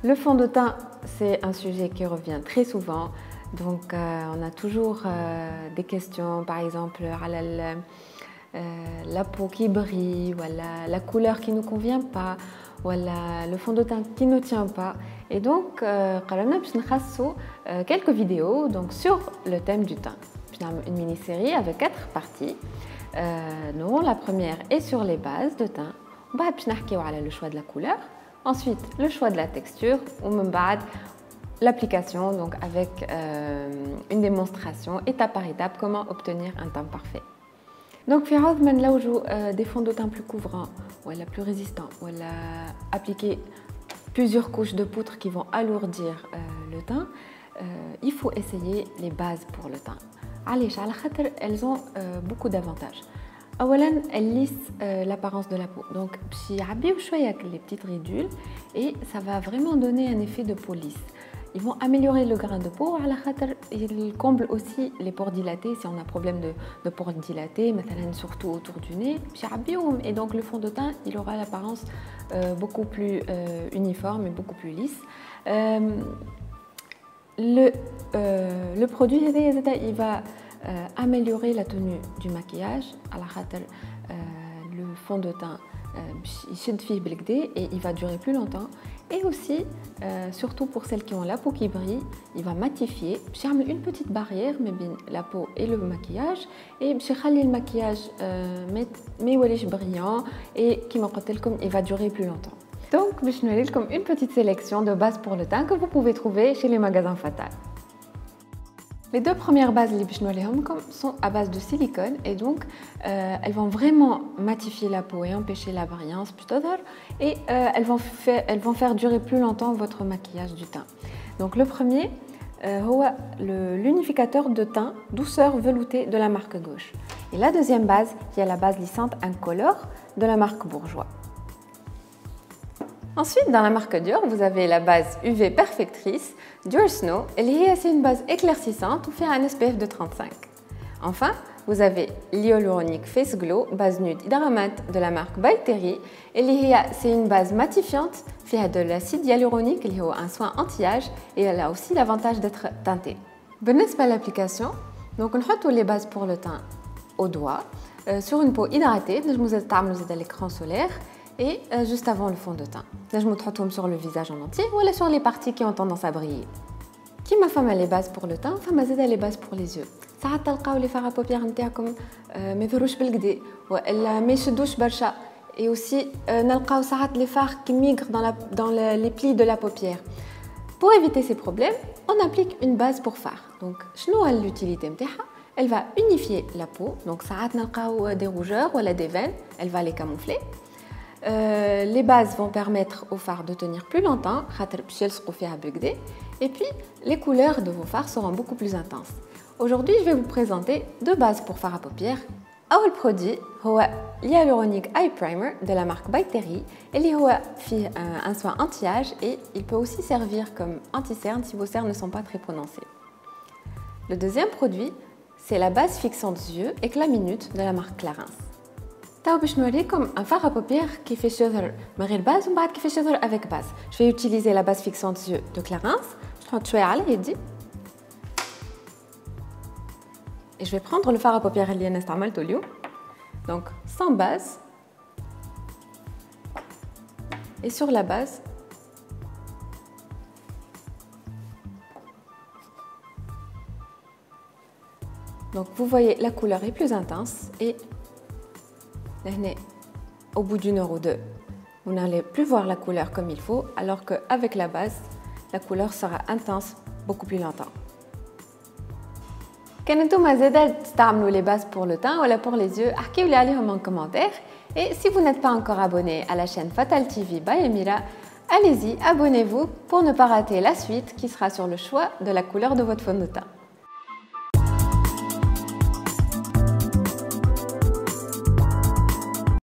Le fond de teint, c'est un sujet qui revient très souvent. Donc, on a toujours des questions, par exemple, la peau qui brille, voilà, la couleur qui ne nous convient pas, voilà, le fond de teint qui ne tient pas. Et donc, on a quelques vidéos donc, sur le thème du teint. Une mini-série avec 4 parties. Non, la première est sur les bases de teint. On va parler le choix de la couleur. Ensuite, le choix de la texture. Ou même l'application, donc avec une démonstration étape par étape comment obtenir un teint parfait. Donc, là où joue des fonds de teint plus couvrants, ou plus résistants, ou appliquer plusieurs couches de poudre qui vont alourdir le teint, il faut essayer les bases pour le teint. Elles ont beaucoup d'avantages. Elles lissent l'apparence de la peau. Donc, les petites ridules et ça va vraiment donner un effet de peau lisse. Ils vont améliorer le grain de peau. Ils comblent aussi les pores dilatés si on a un problème de pores dilatés, surtout autour du nez. Et donc, le fond de teint, il aura l'apparence beaucoup plus uniforme et beaucoup plus lisse. Le produit, il va améliorer la tenue du maquillage. Le fond de teint, et il va durer plus longtemps. Et aussi, surtout pour celles qui ont la peau qui brille, il va matifier, une petite barrière entre la peau et le maquillage, et le maquillage brillant et il va durer plus longtemps. Donc, je vais vous donner une petite sélection de bases pour le teint que vous pouvez trouver chez les magasins Fatal. Les deux premières bases sont à base de silicone et donc elles vont vraiment matifier la peau et empêcher la brillance et elles vont faire durer plus longtemps votre maquillage du teint. Donc le premier, l'unificateur de teint douceur veloutée de la marque Gauche. Et la deuxième base, qui est la base lissante Incolore de la marque Bourjois. Ensuite, dans la marque Dior, vous avez la base UV Perfectrice Dior Snow. C'est une base éclaircissante ou fait un SPF de 35. Enfin, vous avez l'hyaluronique Face Glow, base nude hydramate de la marque By Terry. C'est une base matifiante, fait de l'acide hyaluronique, un soin anti-âge et elle a aussi l'avantage d'être teintée. Benespect l'application, donc on met les bases pour le teint au doigt, sur une peau hydratée, nous avons l'écran solaire. Et juste avant le fond de teint. Là, je me trouve sur le visage en entier ou sur les parties qui ont tendance à briller. Qui m'a fait les bases pour le teint, femme a les bases pour les yeux. Ça a تلقاو les fards à paupières نتاعكم ما يظهروش بالكدا ولا ما يشدوش برشا et aussi نلقاو ساعات les fards qui migrent dans les plis de la paupière. Pour éviter ces problèmes, on applique une base pour fard. Donc, شنو l'utilité نتاعها? Elle va unifier la peau. Donc, ساعات نلقاو des rougeurs ou des veines, elle va les camoufler. Les bases vont permettre aux fards de tenir plus longtemps, et puis les couleurs de vos fards seront beaucoup plus intenses. Aujourd'hui, je vais vous présenter deux bases pour fards à paupières. Le produit est l'hyaluronique Eye Primer de la marque By Terry. Il fait un soin anti-âge et il peut aussi servir comme anti-cerne si vos cernes ne sont pas très prononcées. Le deuxième produit, c'est la base fixante des yeux Éclat Minute de la marque Clarins. Je vais vous un fard à paupières qui fait cheveux sans base et qui fait cheveux avec base. Je vais utiliser la base fixante des yeux de Clarins. Je vais jouer à l'aide. Et je vais prendre le fard à paupières qui est utilisé. Donc sans base. Et sur la base, donc vous voyez la couleur est plus intense et au bout d'une heure ou deux, vous n'allez plus voir la couleur comme il faut, alors qu'avec la base, la couleur sera intense beaucoup plus longtemps. Quand vous avez les bases pour le teint ou pour les yeux, dites-le en commentaire. Et si vous n'êtes pas encore abonné à la chaîne Fatal TV by Amira, allez-y, abonnez-vous pour ne pas rater la suite qui sera sur le choix de la couleur de votre fond de teint.